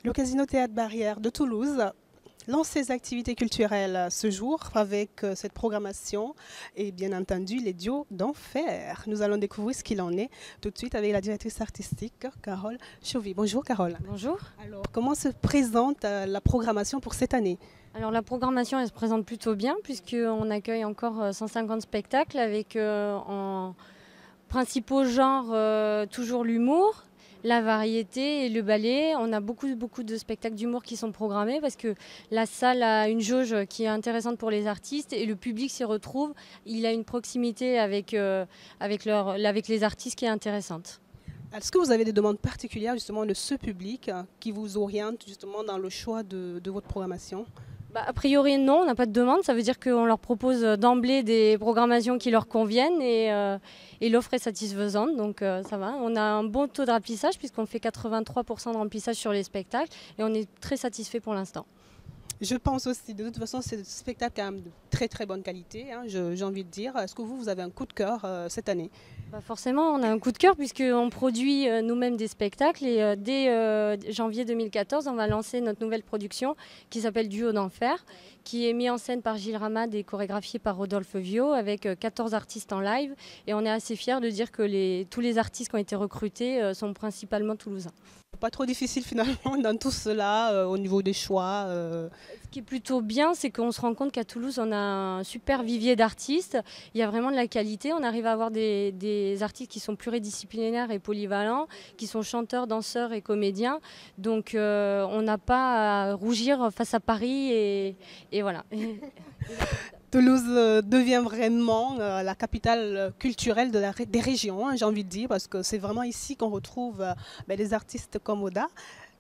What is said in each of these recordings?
Le Casino Théâtre Barrière de Toulouse lance ses activités culturelles ce jour avec cette programmation et bien entendu les duos d'enfer. Nous allons découvrir ce qu'il en est tout de suite avec la directrice artistique Carole Chauvy. Bonjour Carole. Bonjour. Alors comment se présente la programmation pour cette année? Alors la programmation elle se présente plutôt bien puisqu'on accueille encore 150 spectacles avec en principaux genres toujours l'humour, la variété et le ballet. On a beaucoup de spectacles d'humour qui sont programmés parce que la salle a une jauge qui est intéressante pour les artistes et le public s'y retrouve. Il a une proximité avec les artistes qui est intéressante. Est-ce que vous avez des demandes particulières justement de ce public qui vous oriente justement dans le choix de votre programmation? A priori non, on n'a pas de demande, ça veut dire qu'on leur propose d'emblée des programmations qui leur conviennent et l'offre est satisfaisante, donc ça va. On a un bon taux de remplissage puisqu'on fait 83% de remplissage sur les spectacles et on est très satisfait pour l'instant. Je pense aussi, de toute façon, c'est un spectacle quand même de très bonne qualité, hein, j'ai envie de dire. Est-ce que vous avez un coup de cœur cette année? Forcément, on a un coup de cœur puisqu'on produit nous-mêmes des spectacles et dès janvier 2014, on va lancer notre nouvelle production qui s'appelle Duo d'enfer, qui est mise en scène par Gilles Ramade et chorégraphiée par Rodolphe Viau avec 14 artistes en live. Et on est assez fiers de dire que tous les artistes qui ont été recrutés sont principalement toulousains. Pas trop difficile finalement dans tout cela au niveau des choix. Ce qui est plutôt bien, c'est qu'on se rend compte qu'à Toulouse, on a un super vivier d'artistes. Il y a vraiment de la qualité. On arrive à avoir des artistes qui sont pluridisciplinaires et polyvalents, qui sont chanteurs, danseurs et comédiens. Donc on n'a pas à rougir face à Paris et voilà. Toulouse devient vraiment la capitale culturelle des régions, hein, j'ai envie de dire, parce que c'est vraiment ici qu'on retrouve des artistes comme Oda.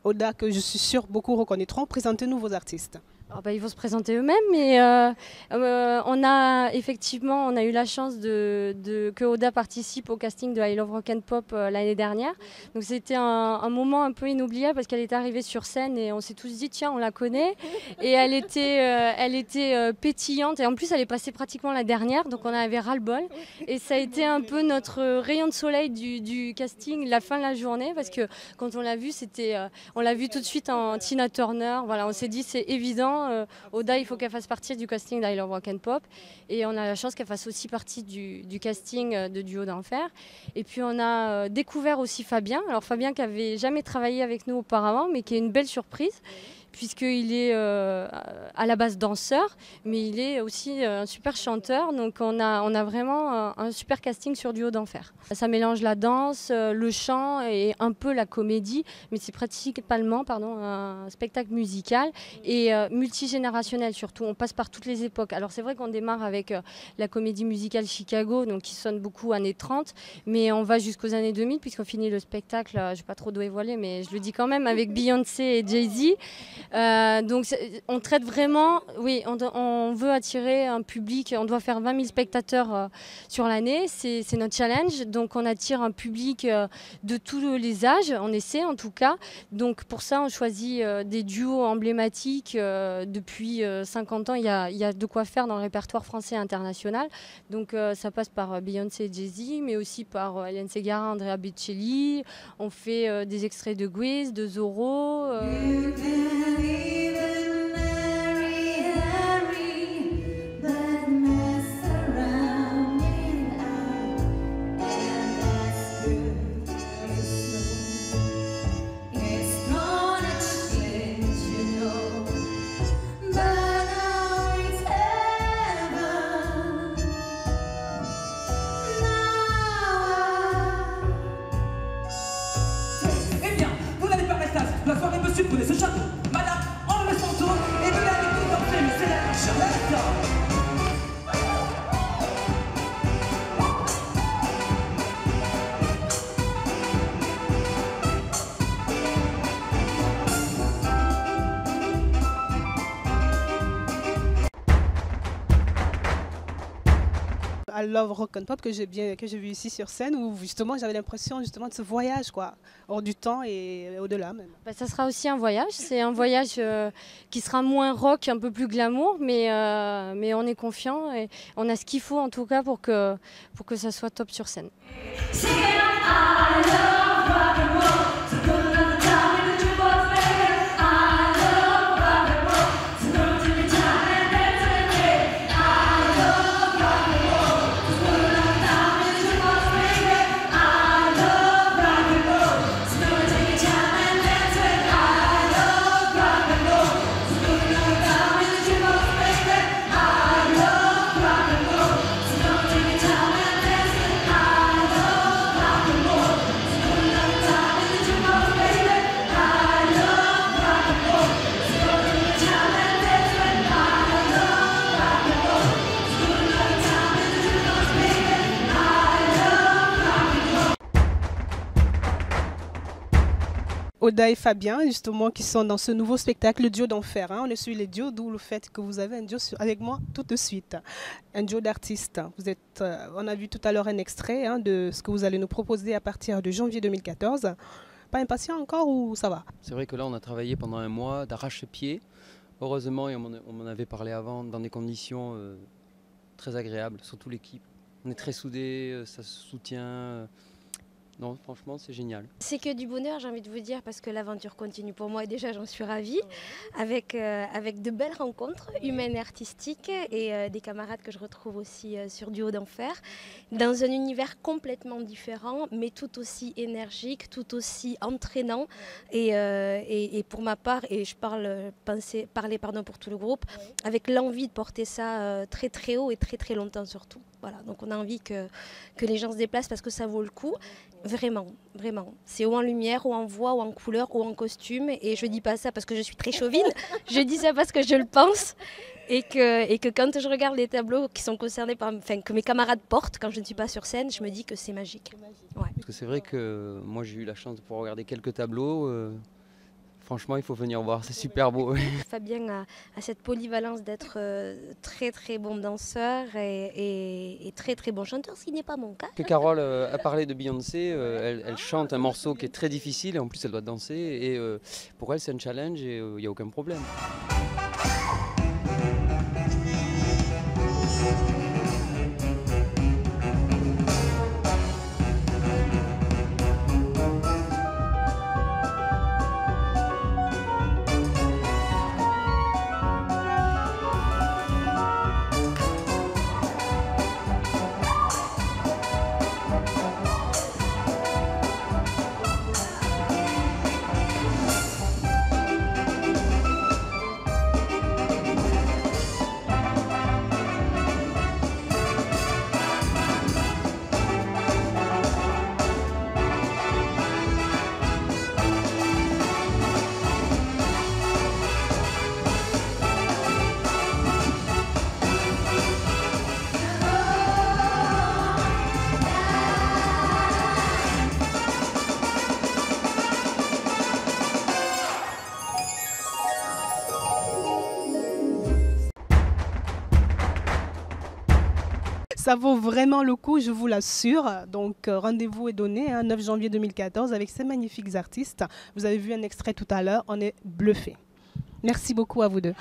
Oda, que je suis sûre beaucoup reconnaîtront. Présentez-nous vos artistes. Alors ils vont se présenter eux-mêmes, mais on a eu la chance que Oda participe au casting de I Love Rock and Pop l'année dernière. Donc c'était un moment un peu inoubliable parce qu'elle est arrivée sur scène et on s'est tous dit tiens on la connaît et elle était pétillante et en plus elle est passée pratiquement la dernière donc on avait ras-le-bol et ça a été un peu notre rayon de soleil du casting la fin de la journée parce que quand on l'a vue on l'a vue tout de suite en Tina Turner. Voilà, on s'est dit c'est évident. Oda, il faut qu'elle fasse partie du casting d'I Love Rock and Pop et on a la chance qu'elle fasse aussi partie du casting de Duo d'enfer. Et puis on a découvert aussi Fabien. Alors Fabien qui avait jamais travaillé avec nous auparavant mais qui est une belle surprise puisqu'il est à la base danseur, mais il est aussi un super chanteur. Donc on a vraiment un super casting sur Duo d'enfer. Ça mélange la danse, le chant et un peu la comédie, mais c'est principalement un spectacle musical et multigénérationnel surtout. On passe par toutes les époques. Alors c'est vrai qu'on démarre avec la comédie musicale Chicago, donc qui sonne beaucoup années 30, mais on va jusqu'aux années 2000 puisqu'on finit le spectacle, je ne vais pas trop dévoiler, mais je le dis quand même, avec Beyoncé et Jay-Z. Donc on traite vraiment, oui, on veut attirer un public, on doit faire 20 000 spectateurs sur l'année, c'est notre challenge, donc on attire un public de tous les âges, on essaie en tout cas, donc pour ça on choisit des duos emblématiques depuis 50 ans, il y a de quoi faire dans le répertoire français et international, donc ça passe par Beyoncé et Jay-Z, mais aussi par Hélène Ségara, Andrea Bocelli, on fait des extraits de Grease, de Zorro. Monsieur prenez ce château, madame, enlevez son tour et venez avec nous danser le célèbre Charleston. I Love Rock and Pop que j'ai vu ici sur scène où justement j'avais l'impression justement de ce voyage quoi, hors du temps et au-delà même. Ça sera aussi un voyage, c'est un voyage qui sera moins rock, un peu plus glamour, mais on est confiant et on a ce qu'il faut en tout cas pour que ça soit top sur scène. Oda et Fabien, justement, qui sont dans ce nouveau spectacle, le duo d'enfer. On est sur les duos, d'où le fait que vous avez un duo avec moi tout de suite. Un duo d'artistes. On a vu tout à l'heure un extrait de ce que vous allez nous proposer à partir de janvier 2014. Pas impatient encore ou ça va? C'est vrai que là, on a travaillé pendant un mois d'arrache-pied. Heureusement, et on m'en avait parlé avant, dans des conditions très agréables, surtout l'équipe. On est très soudés, ça se soutient. Non, franchement, c'est génial. C'est que du bonheur, j'ai envie de vous dire, parce que l'aventure continue pour moi et déjà j'en suis ravie, avec de belles rencontres humaines et artistiques et des camarades que je retrouve aussi sur Duo d'Enfer, dans un univers complètement différent, mais tout aussi énergique, tout aussi entraînant. Et pour ma part, et je parler pour tout le groupe, avec l'envie de porter ça très très haut et très très longtemps surtout. Voilà, donc on a envie que les gens se déplacent parce que ça vaut le coup. Vraiment, vraiment. C'est ou en lumière, ou en voix, ou en couleur, ou en costume. Et je ne dis pas ça parce que je suis très chauvine. Je dis ça parce que je le pense. Et que quand je regarde les tableaux qui sont concernés que mes camarades portent quand je ne suis pas sur scène, je me dis que c'est magique. Ouais. Parce que c'est vrai que moi, j'ai eu la chance de pouvoir regarder quelques tableaux. Franchement, il faut venir voir, c'est super beau. Fabien a cette polyvalence d'être très très bon danseur et très très bon chanteur, ce qui n'est pas mon cas. Que Carole a parlé de Beyoncé, elle chante un morceau qui est très difficile et en plus elle doit danser. Et pour elle, c'est un challenge et il n'y a aucun problème. Ça vaut vraiment le coup, je vous l'assure. Donc, rendez-vous est donné, 9 janvier 2014, avec ces magnifiques artistes. Vous avez vu un extrait tout à l'heure, on est bluffés. Merci beaucoup à vous deux.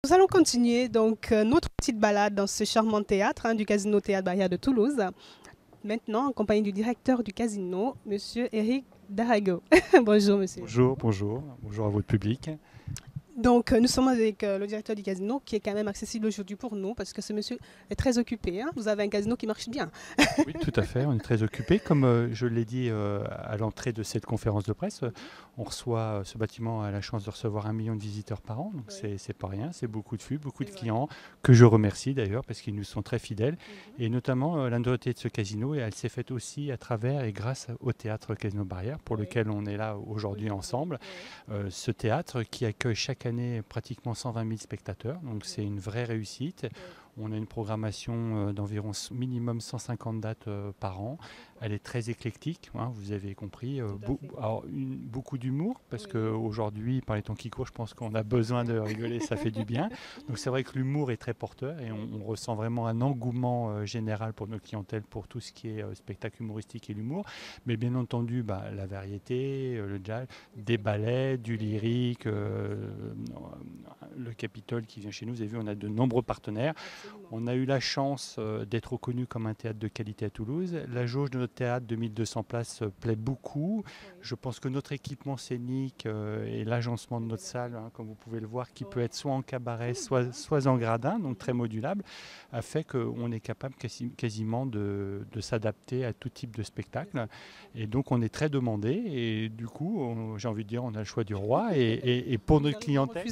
Nous allons continuer donc notre petite balade dans ce charmant théâtre du Casino Théâtre Barrière de Toulouse. Maintenant, en compagnie du directeur du casino, Monsieur Eric Darago. Bonjour, monsieur. Bonjour, bonjour. Bonjour à votre public. Donc, nous sommes avec le directeur du casino qui est quand même accessible aujourd'hui pour nous parce que ce monsieur est très occupé. Vous avez un casino qui marche bien. Oui, tout à fait. On est très occupé. Comme je l'ai dit à l'entrée de cette conférence de presse, on reçoit, ce bâtiment a la chance de recevoir 1 million de visiteurs par an. Donc, c'est pas rien. C'est beaucoup de flux, beaucoup de clients que je remercie d'ailleurs parce qu'ils nous sont très fidèles. Et notamment, la nouveauté de ce casino, elle s'est faite aussi à travers et grâce au théâtre Casino Barrière pour lequel on est là aujourd'hui ensemble. Ce théâtre qui accueille chaque année pratiquement 120 000 spectateurs, donc c'est une vraie réussite. On a une programmation d'environ minimum 150 dates par an. Elle est très éclectique, vous avez compris. Beaucoup d'humour, parce qu'aujourd'hui, par les temps qui courent, je pense qu'on a besoin de rigoler, ça fait du bien. Donc c'est vrai que l'humour est très porteur et on ressent vraiment un engouement général pour nos clientèles pour tout ce qui est spectacle humoristique et l'humour. Mais bien entendu, la variété, le jazz, des ballets, du lyrique, le Capitole qui vient chez nous. Vous avez vu, on a de nombreux partenaires. On a eu la chance d'être reconnu comme un théâtre de qualité à Toulouse. La jauge de notre théâtre de 1200 places plaît beaucoup. Je pense que notre équipement scénique et l'agencement de notre salle, comme vous pouvez le voir, qui peut être soit en cabaret, soit en gradin, donc très modulable, a fait qu'on est capable quasiment de s'adapter à tout type de spectacle. Et donc on est très demandé et du coup, j'ai envie de dire, on a le choix du roi. Et pour notre clientèle...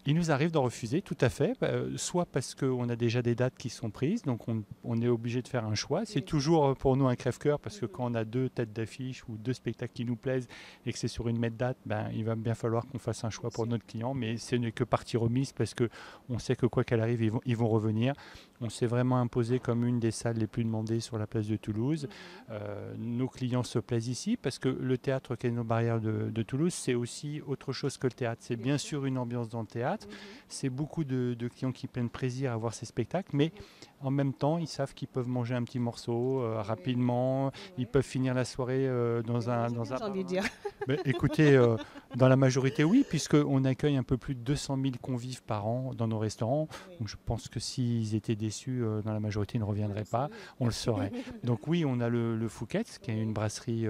Il nous arrive d'en refuser, tout à fait, soit parce qu'on a déjà des dates qui sont prises, donc on est obligé de faire un choix. C'est toujours pour nous un crève-cœur, parce que quand on a 2 têtes d'affiche ou 2 spectacles qui nous plaisent et que c'est sur une même date, il va bien falloir qu'on fasse un choix pour notre client, mais ce n'est que partie remise, parce qu'on sait que quoi qu'elle arrive, ils vont revenir. On s'est vraiment imposé comme une des salles les plus demandées sur la place de Toulouse. Nos clients se plaisent ici, parce que le théâtre Casino Barrière de Toulouse, c'est aussi autre chose que le théâtre. C'est bien sûr une ambiance dans le théâtre. C'est beaucoup de clients qui prennent plaisir à voir ces spectacles, mais en même temps, ils savent qu'ils peuvent manger un petit morceau rapidement, ils peuvent finir la soirée dans un J'ai envie de dire. Mais écoutez, dans la majorité, oui, puisqu'on accueille un peu plus de 200 000 convives par an dans nos restaurants. Donc je pense que s'ils étaient déçus, dans la majorité, ils ne reviendraient pas, on le saurait. Donc oui, on a le Fouquet's, qui est une brasserie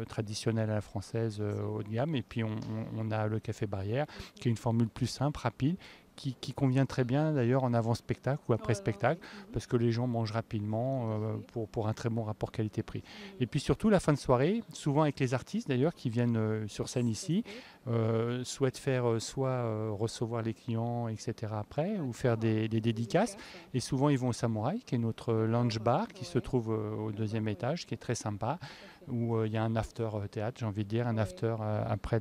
traditionnelle à la française haut de gamme, et puis on a le Café Barrière, qui est une formule plus simple, rapide, qui convient très bien d'ailleurs en avant-spectacle ou après-spectacle, parce que les gens mangent rapidement pour un très bon rapport qualité-prix. Et puis surtout la fin de soirée, souvent avec les artistes d'ailleurs qui viennent sur scène ici, souhaitent faire soit recevoir les clients, etc. après, ou faire des dédicaces. Et souvent ils vont au Samouraï, qui est notre lounge bar, qui se trouve au 2e étage, qui est très sympa, où il y a un after théâtre, j'ai envie de dire, un after après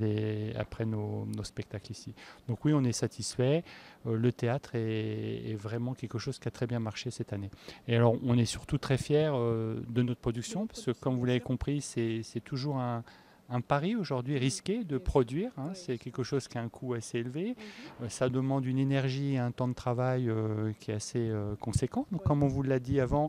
nos spectacles ici. Donc oui, on est satisfait. Le théâtre est vraiment quelque chose qui a très bien marché cette année. Et alors, on est surtout très fiers de notre production, parce que comme vous l'avez compris, c'est toujours un pari aujourd'hui risqué de produire. C'est quelque chose qui a un coût assez élevé. Ça demande une énergie et un temps de travail qui est assez conséquent. Donc, comme on vous l'a dit avant,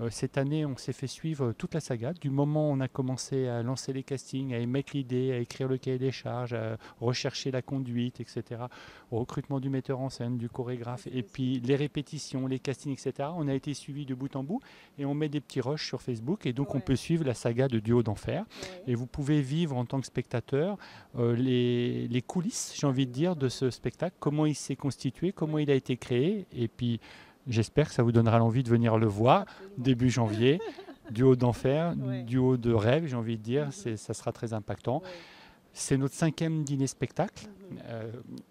cette année, on s'est fait suivre toute la saga. Du moment où on a commencé à lancer les castings, à émettre l'idée, à écrire le cahier des charges, à rechercher la conduite, etc., au recrutement du metteur en scène, du chorégraphe, et puis les répétitions, les castings, etc., on a été suivi de bout en bout, et on met des petits rushs sur Facebook, et donc on peut suivre la saga de Duo d'Enfer. Et vous pouvez vivre en tant que spectateur les coulisses, j'ai envie de dire, de ce spectacle, comment il s'est constitué, comment il a été créé, et puis j'espère que ça vous donnera l'envie de venir le voir début janvier. Duo d'Enfer, duo de rêve, j'ai envie de dire, ça sera très impactant. C'est notre 5e dîner-spectacle.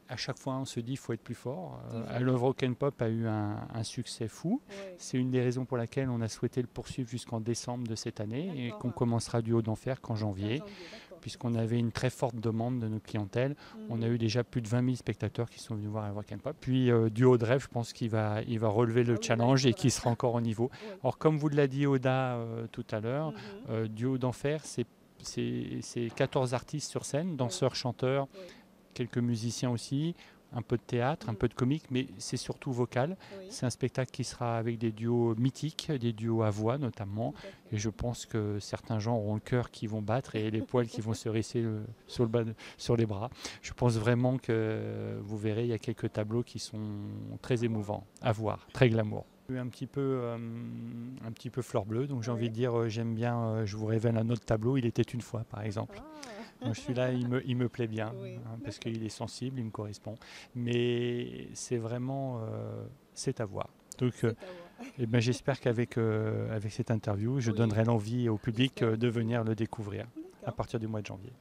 À chaque fois, on se dit qu'il faut être plus fort. I Love Rock'n'Pop a eu un succès fou. C'est une des raisons pour laquelle on a souhaité le poursuivre jusqu'en décembre de cette année et qu'on commencera Duo d'Enfer qu'en janvier, puisqu'on avait une très forte demande de notre clientèle. On a eu déjà plus de 20 000 spectateurs qui sont venus voir I Love Rock'n'Pop. Puis Duo de rêve, je pense qu'il va relever le challenge et qu'il sera encore au niveau. Alors, comme vous l'a dit Oda tout à l'heure, Duo d'Enfer, c'est 14 artistes sur scène, danseurs, chanteurs, quelques musiciens aussi, un peu de théâtre, un peu de comique, mais c'est surtout vocal. C'est un spectacle qui sera avec des duos mythiques, des duos à voix notamment, et je pense que certains gens auront le cœur qui vont battre et les poils qui vont se hérisser sur les bras. Je pense vraiment que vous verrez, il y a quelques tableaux qui sont très émouvants à voir, très glamour. Un petit peu fleur bleue, donc j'ai envie de dire, j'aime bien, je vous révèle un autre tableau, Il était une fois par exemple. Donc celui-là, il me plaît bien, parce qu'il est sensible, il me correspond, mais c'est vraiment, c'est à voir. Donc j'espère qu'avec cette interview, je donnerai l'envie au public de venir le découvrir à partir du mois de janvier.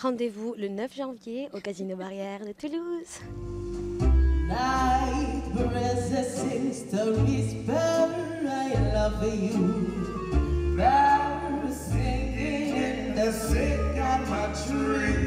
Rendez-vous le 9 janvier au Casino Barrière de Toulouse. Night breezes sings to whisper I love you. Birds singing in the sycamore tree.